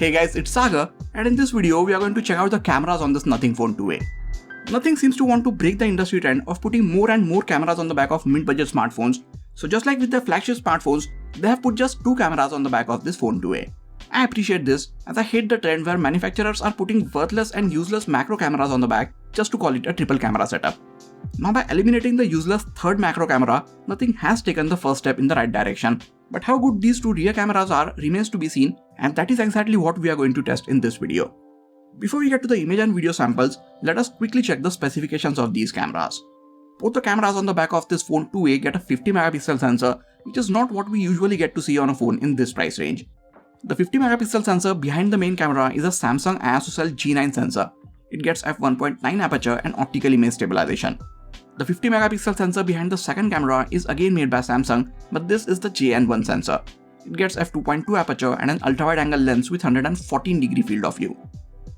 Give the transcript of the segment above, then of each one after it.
Hey guys, it's Sagar, and in this video we are going to check out the cameras on this Nothing Phone 2a. Nothing seems to want to break the industry trend of putting more and more cameras on the back of mid-budget smartphones, so just like with their flagship smartphones, they have put just 2 cameras on the back of this Phone 2a. I appreciate this, as I hate the trend where manufacturers are putting worthless and useless macro cameras on the back just to call it a triple camera setup. Now by eliminating the useless third macro camera, Nothing has taken the first step in the right direction. But how good these 2 rear cameras are remains to be seen, and that is exactly what we are going to test in this video. Before we get to the image and video samples, let us quickly check the specifications of these cameras. Both the cameras on the back of this Phone 2a get a 50 megapixel sensor, which is not what we usually get to see on a phone in this price range. The 50 megapixel sensor behind the main camera is a Samsung ISOCELL G9 sensor. It gets f1.9 aperture and optical image stabilization. The 50 megapixel sensor behind the second camera is again made by Samsung, but this is the JN1 sensor. It gets f2.2 aperture and an ultra-wide angle lens with 114 degree field of view.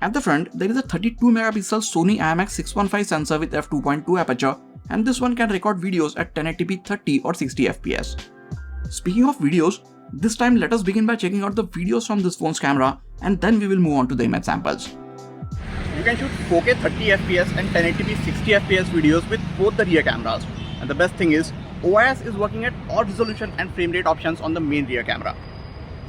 At the front, there is a 32 megapixel Sony IMX615 sensor with f2.2 aperture, and this one can record videos at 1080p 30 or 60 fps. Speaking of videos, this time let us begin by checking out the videos from this phone's camera, and then we will move on to the image samples. You can shoot 4K 30fps and 1080p 60fps videos with both the rear cameras, and the best thing is, OIS is working at all resolution and frame rate options on the main rear camera.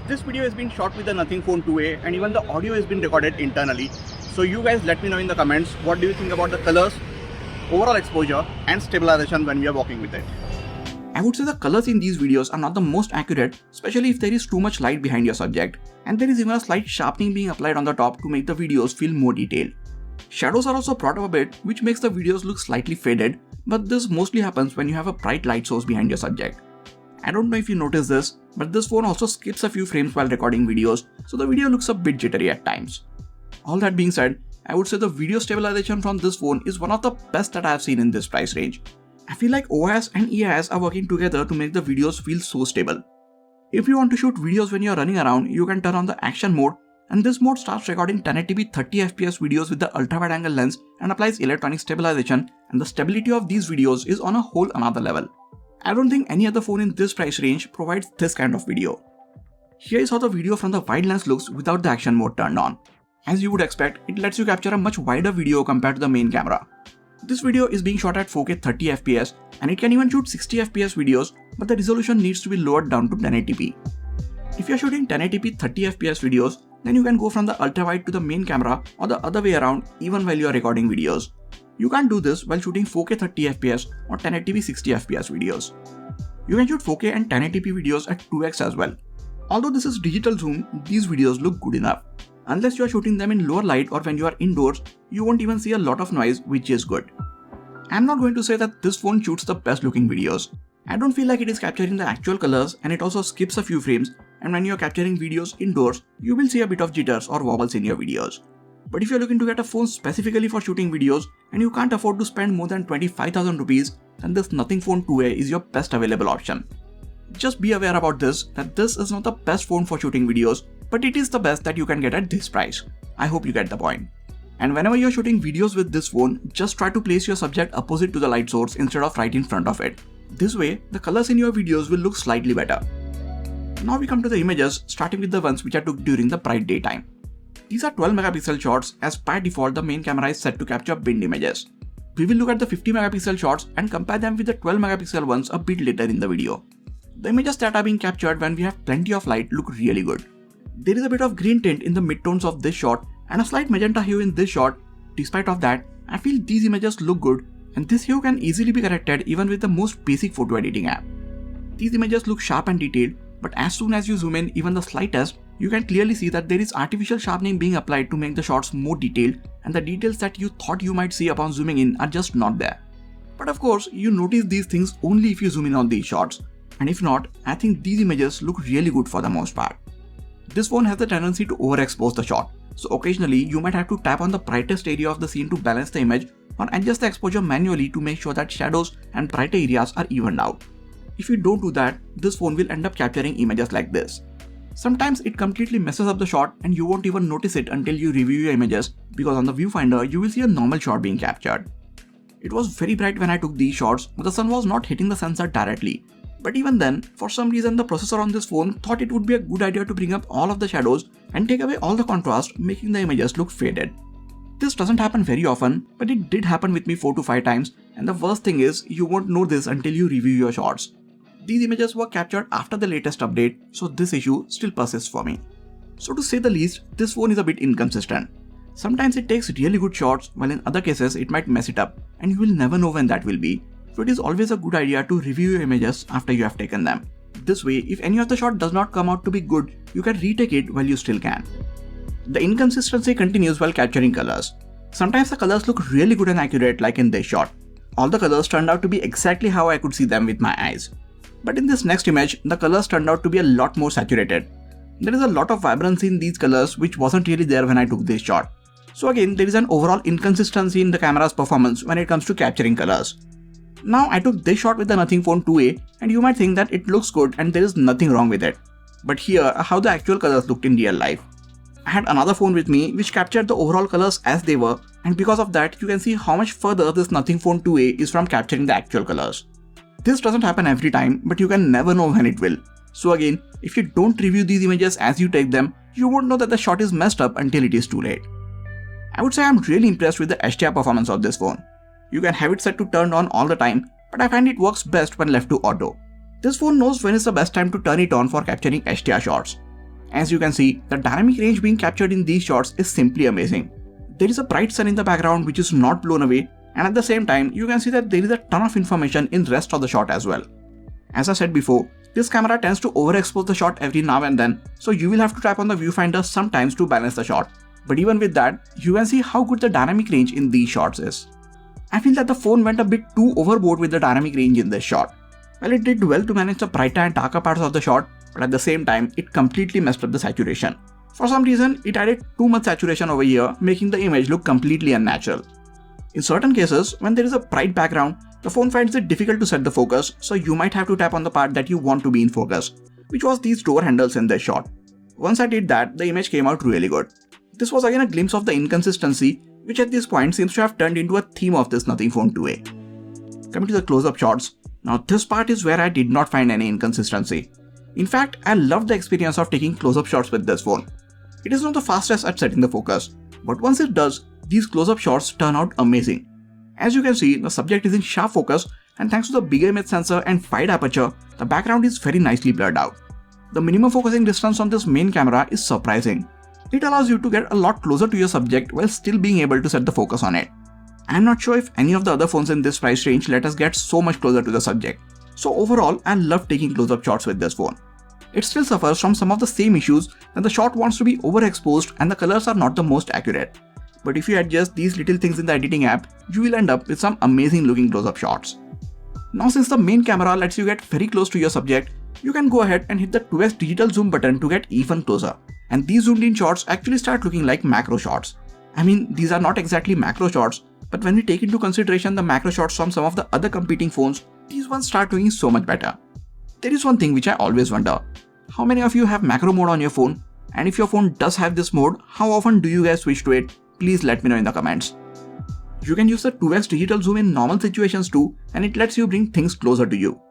This video has been shot with the Nothing Phone 2a, and even the audio has been recorded internally, so you guys let me know in the comments what do you think about the colors, overall exposure and stabilization when we are working with it. I would say the colors in these videos are not the most accurate, especially if there is too much light behind your subject, and there is even a slight sharpening being applied on the top to make the videos feel more detailed. Shadows are also brought up a bit, which makes the videos look slightly faded, but this mostly happens when you have a bright light source behind your subject. I don't know if you noticed this, but this phone also skips a few frames while recording videos, so the video looks a bit jittery at times. All that being said, I would say the video stabilization from this phone is one of the best that I have seen in this price range. I feel like OIS and EIS are working together to make the videos feel so stable. If you want to shoot videos when you are running around, you can turn on the action mode, and this mode starts recording 1080p 30fps videos with the ultra-wide angle lens and applies electronic stabilization, and the stability of these videos is on a whole another level. I don't think any other phone in this price range provides this kind of video. Here is how the video from the wide lens looks without the action mode turned on. As you would expect, it lets you capture a much wider video compared to the main camera. This video is being shot at 4K 30fps, and it can even shoot 60fps videos, but the resolution needs to be lowered down to 1080p. If you are shooting 1080p 30fps videos, then you can go from the ultra-wide to the main camera or the other way around even while you are recording videos. You can't do this while shooting 4K 30fps or 1080p 60fps videos. You can shoot 4K and 1080p videos at 2x as well. Although this is digital zoom, these videos look good enough. Unless you are shooting them in lower light or when you are indoors, you won't even see a lot of noise, which is good. I'm not going to say that this phone shoots the best looking videos. I don't feel like it is capturing the actual colors, and it also skips a few frames, and when you are capturing videos indoors, you will see a bit of jitters or wobbles in your videos. But if you are looking to get a phone specifically for shooting videos and you can't afford to spend more than 25,000 rupees, then this Nothing Phone 2a is your best available option. Just be aware about this, that this is not the best phone for shooting videos, but it is the best that you can get at this price. I hope you get the point. And whenever you are shooting videos with this phone, just try to place your subject opposite to the light source instead of right in front of it. This way, the colors in your videos will look slightly better. Now we come to the images, starting with the ones which I took during the bright daytime. These are 12 megapixel shots, as by default the main camera is set to capture binned images. We will look at the 50 megapixel shots and compare them with the 12 megapixel ones a bit later in the video. The images that are being captured when we have plenty of light look really good. There is a bit of green tint in the midtones of this shot and a slight magenta hue in this shot. Despite of that, I feel these images look good, and this hue can easily be corrected even with the most basic photo editing app. These images look sharp and detailed, but as soon as you zoom in even the slightest, you can clearly see that there is artificial sharpening being applied to make the shots more detailed, and the details that you thought you might see upon zooming in are just not there. But of course, you notice these things only if you zoom in on these shots, and if not, I think these images look really good for the most part. This phone has the tendency to overexpose the shot, so occasionally you might have to tap on the brightest area of the scene to balance the image or adjust the exposure manually to make sure that shadows and brighter areas are evened out. If you don't do that, this phone will end up capturing images like this. Sometimes it completely messes up the shot and you won't even notice it until you review your images, because on the viewfinder you will see a normal shot being captured. It was very bright when I took these shots, but the sun was not hitting the sensor directly. But even then, for some reason the processor on this phone thought it would be a good idea to bring up all of the shadows and take away all the contrast, making the images look faded. This doesn't happen very often, but it did happen with me 4 to 5 times, and the worst thing is you won't know this until you review your shots. These images were captured after the latest update, so this issue still persists for me. So to say the least, this phone is a bit inconsistent. Sometimes it takes really good shots, while in other cases it might mess it up, and you will never know when that will be. So it is always a good idea to review your images after you have taken them. This way, if any of the shot does not come out to be good, you can retake it while you still can. The inconsistency continues while capturing colors. Sometimes the colors look really good and accurate, like in this shot. All the colors turned out to be exactly how I could see them with my eyes. But in this next image, the colors turned out to be a lot more saturated. There is a lot of vibrancy in these colors which wasn't really there when I took this shot. So again, there is an overall inconsistency in the camera's performance when it comes to capturing colors. Now I took this shot with the Nothing Phone 2a, and you might think that it looks good and there is nothing wrong with it. But here are how the actual colors looked in real life. I had another phone with me which captured the overall colors as they were, and because of that you can see how much further this Nothing Phone 2a is from capturing the actual colors. This doesn't happen every time, but you can never know when it will. So again, if you don't review these images as you take them, you won't know that the shot is messed up until it is too late. I would say I'm really impressed with the HDR performance of this phone. You can have it set to turned on all the time, but I find it works best when left to auto. This phone knows when is the best time to turn it on for capturing HDR shots. As you can see, the dynamic range being captured in these shots is simply amazing. There is a bright sun in the background which is not blown away, and at the same time you can see that there is a ton of information in the rest of the shot as well. As I said before, this camera tends to overexpose the shot every now and then, so you will have to tap on the viewfinder sometimes to balance the shot. But even with that, you can see how good the dynamic range in these shots is. I feel that the phone went a bit too overboard with the dynamic range in this shot. Well, it did well to manage the brighter and darker parts of the shot, but at the same time, it completely messed up the saturation. For some reason, it added too much saturation over here, making the image look completely unnatural. In certain cases, when there is a bright background, the phone finds it difficult to set the focus, so you might have to tap on the part that you want to be in focus, which was these door handles in this shot. Once I did that, the image came out really good. This was again a glimpse of the inconsistency, which at this point seems to have turned into a theme of this Nothing Phone 2a. Coming to the close-up shots, now this part is where I did not find any inconsistency. In fact, I loved the experience of taking close-up shots with this phone. It is not the fastest at setting the focus, but once it does, these close-up shots turn out amazing. As you can see, the subject is in sharp focus, and thanks to the bigger image sensor and wide aperture, the background is very nicely blurred out. The minimum focusing distance on this main camera is surprising. It allows you to get a lot closer to your subject while still being able to set the focus on it. I'm not sure if any of the other phones in this price range let us get so much closer to the subject. So overall, I love taking close-up shots with this phone. It still suffers from some of the same issues that the shot wants to be overexposed and the colors are not the most accurate. But if you adjust these little things in the editing app, you will end up with some amazing looking close-up shots. Now since the main camera lets you get very close to your subject, you can go ahead and hit the 2x digital zoom button to get even closer. And these zoomed in shots actually start looking like macro shots. I mean, these are not exactly macro shots, but when we take into consideration the macro shots from some of the other competing phones, these ones start looking so much better. There is one thing which I always wonder. How many of you have macro mode on your phone? And if your phone does have this mode, how often do you guys switch to it? Please let me know in the comments. You can use the 2x digital zoom in normal situations too, and it lets you bring things closer to you.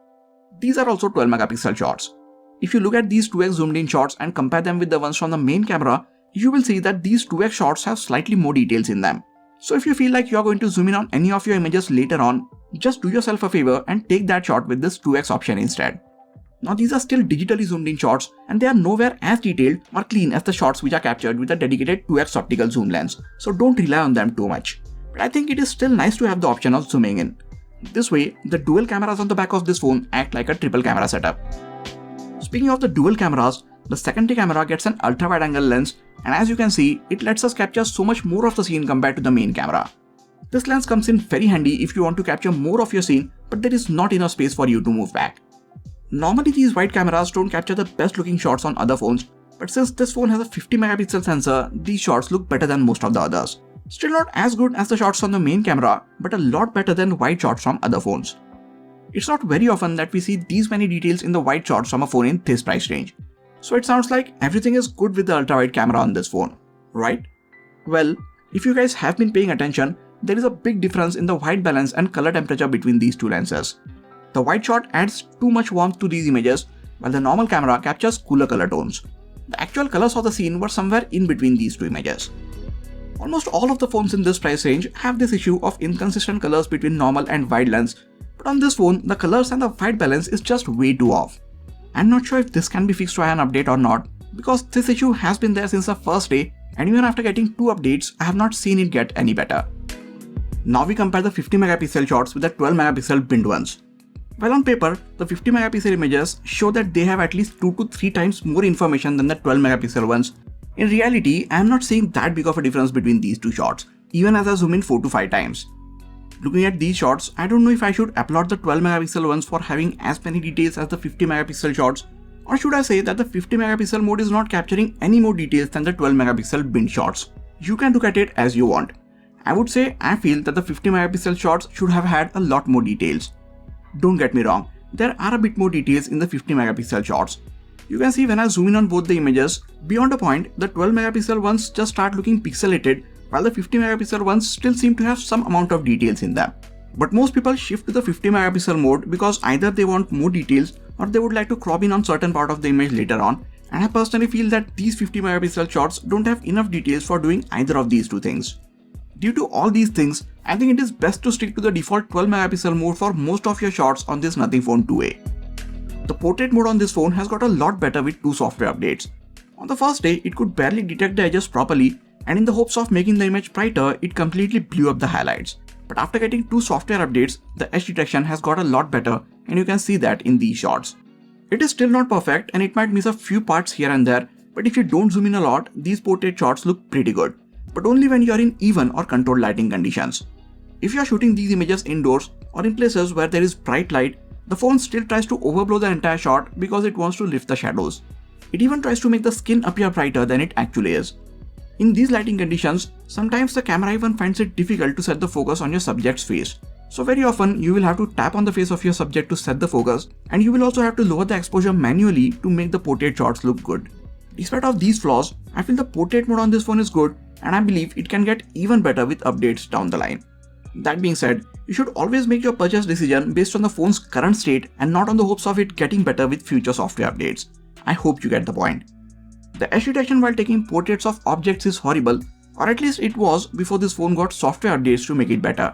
These are also 12 megapixel shots. If you look at these 2x zoomed in shots and compare them with the ones from the main camera, you will see that these 2x shots have slightly more details in them. So if you feel like you are going to zoom in on any of your images later on, just do yourself a favor and take that shot with this 2x option instead. Now these are still digitally zoomed in shots and they are nowhere as detailed or clean as the shots which are captured with a dedicated 2x optical zoom lens, so don't rely on them too much. But I think it is still nice to have the option of zooming in. This way, the dual cameras on the back of this phone act like a triple camera setup. Speaking of the dual cameras, the secondary camera gets an ultra wide angle lens, and as you can see, it lets us capture so much more of the scene compared to the main camera. This lens comes in very handy if you want to capture more of your scene, but there is not enough space for you to move back. Normally these wide cameras don't capture the best looking shots on other phones, but since this phone has a 50 megapixel sensor, these shots look better than most of the others. Still not as good as the shots on the main camera, but a lot better than wide shots from other phones. It's not very often that we see these many details in the wide shots from a phone in this price range. So it sounds like everything is good with the ultra wide camera on this phone, right? Well, if you guys have been paying attention, there is a big difference in the white balance and color temperature between these two lenses. The wide shot adds too much warmth to these images, while the normal camera captures cooler color tones. The actual colors of the scene were somewhere in between these two images. Almost all of the phones in this price range have this issue of inconsistent colors between normal and wide lens, but on this phone, the colors and the white balance is just way too off. I'm not sure if this can be fixed via an update or not, because this issue has been there since the first day, and even after getting 2 updates, I have not seen it get any better. Now we compare the 50 megapixel shots with the 12 megapixel binned ones. While on paper, the 50 megapixel images show that they have at least 2 to 3 times more information than the 12 megapixel ones. In reality, I am not seeing that big of a difference between these two shots, even as I zoom in 4 to 5 times. Looking at these shots, I don't know if I should applaud the 12 megapixel ones for having as many details as the 50 megapixel shots, or should I say that the 50 megapixel mode is not capturing any more details than the 12 megapixel binned shots. You can look at it as you want. I would say I feel that the 50 megapixel shots should have had a lot more details. Don't get me wrong, there are a bit more details in the 50 megapixel shots. You can see when I zoom in on both the images, beyond a point, the 12 megapixel ones just start looking pixelated, while the 50 megapixel ones still seem to have some amount of details in them. But most people shift to the 50 megapixel mode because either they want more details or they would like to crop in on certain part of the image later on, and I personally feel that these 50 megapixel shots don't have enough details for doing either of these two things. Due to all these things, I think it is best to stick to the default 12 megapixel mode for most of your shots on this Nothing Phone 2a. The portrait mode on this phone has got a lot better with 2 software updates. On the first day, it could barely detect the edges properly, and in the hopes of making the image brighter, it completely blew up the highlights. But after getting 2 software updates, the edge detection has got a lot better, and you can see that in these shots. It is still not perfect and it might miss a few parts here and there, but if you don't zoom in a lot, these portrait shots look pretty good. But only when you are in even or controlled lighting conditions. If you are shooting these images indoors or in places where there is bright light, the phone still tries to overblow the entire shot because it wants to lift the shadows. It even tries to make the skin appear brighter than it actually is. In these lighting conditions, sometimes the camera even finds it difficult to set the focus on your subject's face. So very often you will have to tap on the face of your subject to set the focus, and you will also have to lower the exposure manually to make the portrait shots look good. Despite of these flaws, I feel the portrait mode on this phone is good, and I believe it can get even better with updates down the line. That being said, you should always make your purchase decision based on the phone's current state and not on the hopes of it getting better with future software updates. I hope you get the point. The edge detection while taking portraits of objects is horrible, or at least it was before this phone got software updates to make it better.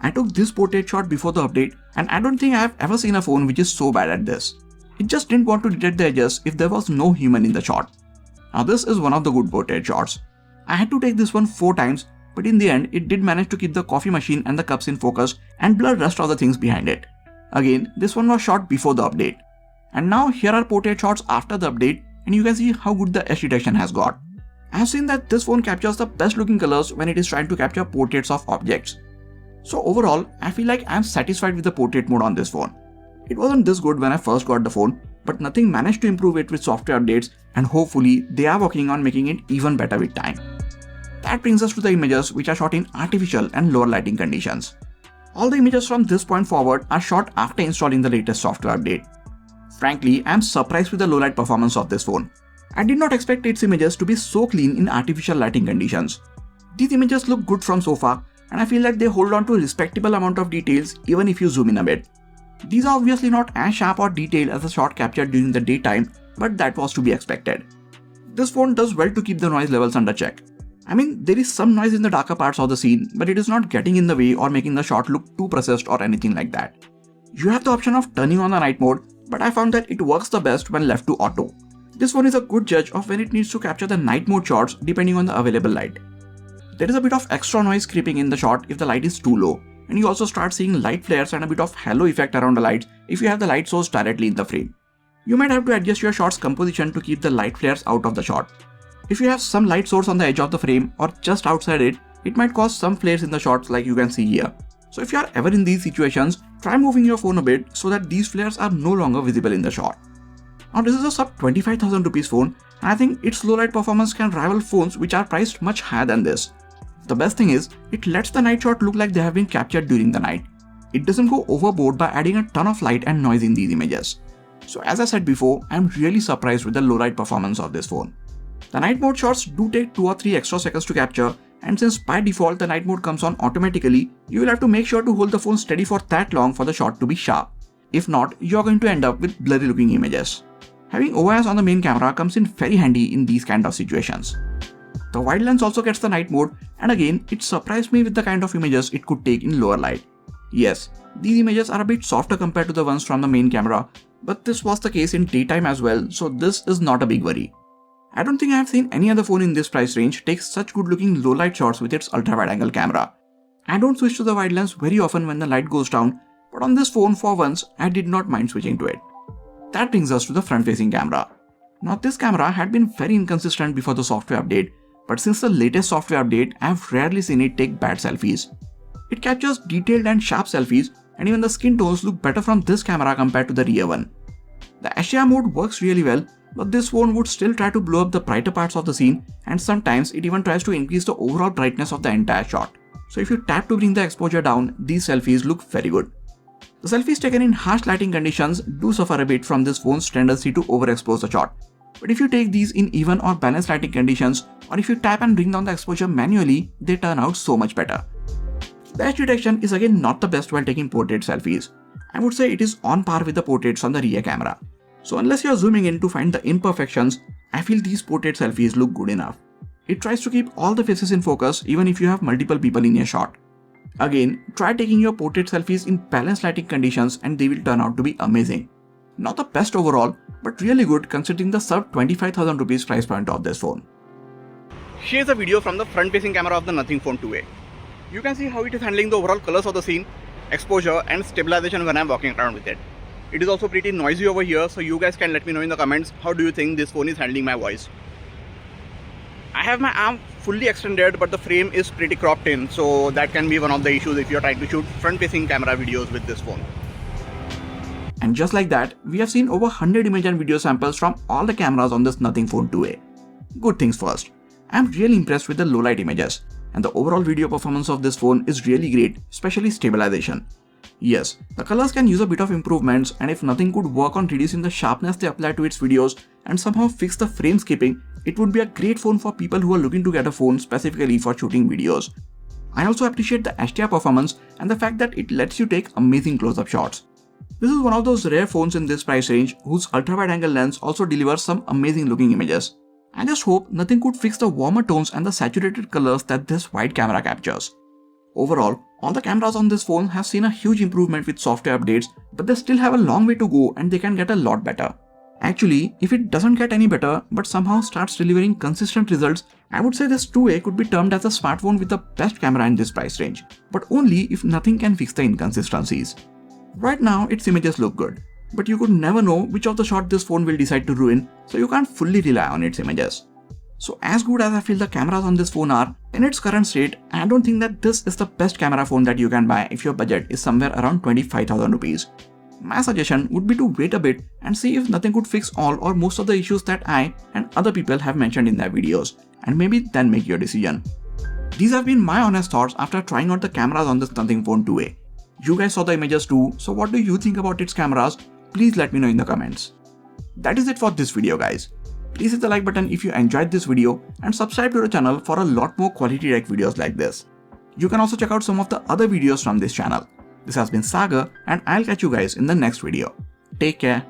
I took this portrait shot before the update, and I don't think I have ever seen a phone which is so bad at this. It just didn't want to detect the edges if there was no human in the shot. Now this is one of the good portrait shots. I had to take this one 4 times, but in the end it did manage to keep the coffee machine and the cups in focus and blur rest of the things behind it. Again, this one was shot before the update. And now here are portrait shots after the update, and you can see how good the edge detection has got. I have seen that this phone captures the best looking colors when it is trying to capture portraits of objects. So overall, I feel like I am satisfied with the portrait mode on this phone. It wasn't this good when I first got the phone, but Nothing managed to improve it with software updates, and hopefully they are working on making it even better with time. That brings us to the images which are shot in artificial and lower lighting conditions. All the images from this point forward are shot after installing the latest software update. Frankly, I am surprised with the low light performance of this phone. I did not expect its images to be so clean in artificial lighting conditions. These images look good from so far, and I feel like they hold on to a respectable amount of details even if you zoom in a bit. These are obviously not as sharp or detailed as the shot captured during the daytime, but that was to be expected. This phone does well to keep the noise levels under check. I mean, there is some noise in the darker parts of the scene, but it is not getting in the way or making the shot look too processed or anything like that. You have the option of turning on the night mode, but I found that it works the best when left to auto. This phone is a good judge of when it needs to capture the night mode shots depending on the available light. There is a bit of extra noise creeping in the shot if the light is too low, and you also start seeing light flares and a bit of halo effect around the lights if you have the light source directly in the frame. You might have to adjust your shot's composition to keep the light flares out of the shot. If you have some light source on the edge of the frame or just outside it, it might cause some flares in the shots like you can see here. So if you are ever in these situations, try moving your phone a bit so that these flares are no longer visible in the shot. Now this is a sub 25,000 rupees phone, and I think its low light performance can rival phones which are priced much higher than this. The best thing is, it lets the night shot look like they have been captured during the night. It doesn't go overboard by adding a ton of light and noise in these images. So as I said before, I am really surprised with the low light performance of this phone. The night mode shots do take 2 or 3 extra seconds to capture, and since by default the night mode comes on automatically, you will have to make sure to hold the phone steady for that long for the shot to be sharp. If not, you are going to end up with blurry looking images. Having OIS on the main camera comes in very handy in these kind of situations. The wide lens also gets the night mode, and again, it surprised me with the kind of images it could take in lower light. Yes, these images are a bit softer compared to the ones from the main camera, but this was the case in daytime as well, so this is not a big worry. I don't think I have seen any other phone in this price range take such good looking low light shots with its ultra wide angle camera. I don't switch to the wide lens very often when the light goes down, but on this phone for once, I did not mind switching to it. That brings us to the front facing camera. Now this camera had been very inconsistent before the software update, but since the latest software update, I have rarely seen it take bad selfies. It captures detailed and sharp selfies, and even the skin tones look better from this camera compared to the rear one. The HDR mode works really well, but this phone would still try to blow up the brighter parts of the scene, and sometimes it even tries to increase the overall brightness of the entire shot. So if you tap to bring the exposure down, these selfies look very good. The selfies taken in harsh lighting conditions do suffer a bit from this phone's tendency to overexpose the shot. But if you take these in even or balanced lighting conditions, or if you tap and bring down the exposure manually, they turn out so much better. The edge detection is again not the best while taking portrait selfies. I would say it is on par with the portraits on the rear camera. So unless you are zooming in to find the imperfections, I feel these portrait selfies look good enough. It tries to keep all the faces in focus even if you have multiple people in your shot. Again, try taking your portrait selfies in balanced lighting conditions and they will turn out to be amazing. Not the best overall, but really good considering the sub 25,000 rupees price point of this phone. Here's a video from the front facing camera of the Nothing Phone 2a. You can see how it is handling the overall colors of the scene, exposure and stabilization when I'm walking around with it. It is also pretty noisy over here, so you guys can let me know in the comments how do you think this phone is handling my voice. I have my arm fully extended, but the frame is pretty cropped in, so that can be one of the issues if you're trying to shoot front facing camera videos with this phone. And just like that, we have seen over 100 image and video samples from all the cameras on this Nothing Phone 2a. Good things first, I'm really impressed with the low light images, and the overall video performance of this phone is really great, especially stabilization. Yes, the colors can use a bit of improvements, and if Nothing could work on reducing the sharpness they apply to its videos and somehow fix the frame skipping, it would be a great phone for people who are looking to get a phone specifically for shooting videos. I also appreciate the HDR performance and the fact that it lets you take amazing close-up shots. This is one of those rare phones in this price range whose ultra-wide angle lens also delivers some amazing looking images. I just hope Nothing could fix the warmer tones and the saturated colors that this wide camera captures. Overall, all the cameras on this phone have seen a huge improvement with software updates, but they still have a long way to go and they can get a lot better. Actually, if it doesn't get any better but somehow starts delivering consistent results, I would say this 2a could be termed as a smartphone with the best camera in this price range, but only if Nothing can fix the inconsistencies. Right now, its images look good, but you could never know which of the shot this phone will decide to ruin, so you can't fully rely on its images. So as good as I feel the cameras on this phone are, in its current state, I don't think that this is the best camera phone that you can buy if your budget is somewhere around 25,000 rupees. My suggestion would be to wait a bit and see if Nothing could fix all or most of the issues that I and other people have mentioned in their videos, and maybe then make your decision. These have been my honest thoughts after trying out the cameras on this Nothing Phone 2a. You guys saw the images too, so what do you think about its cameras? Please let me know in the comments. That is it for this video guys. Please hit the like button if you enjoyed this video and subscribe to the channel for a lot more quality tech videos like this. You can also check out some of the other videos from this channel. This has been Sagar and I'll catch you guys in the next video. Take care.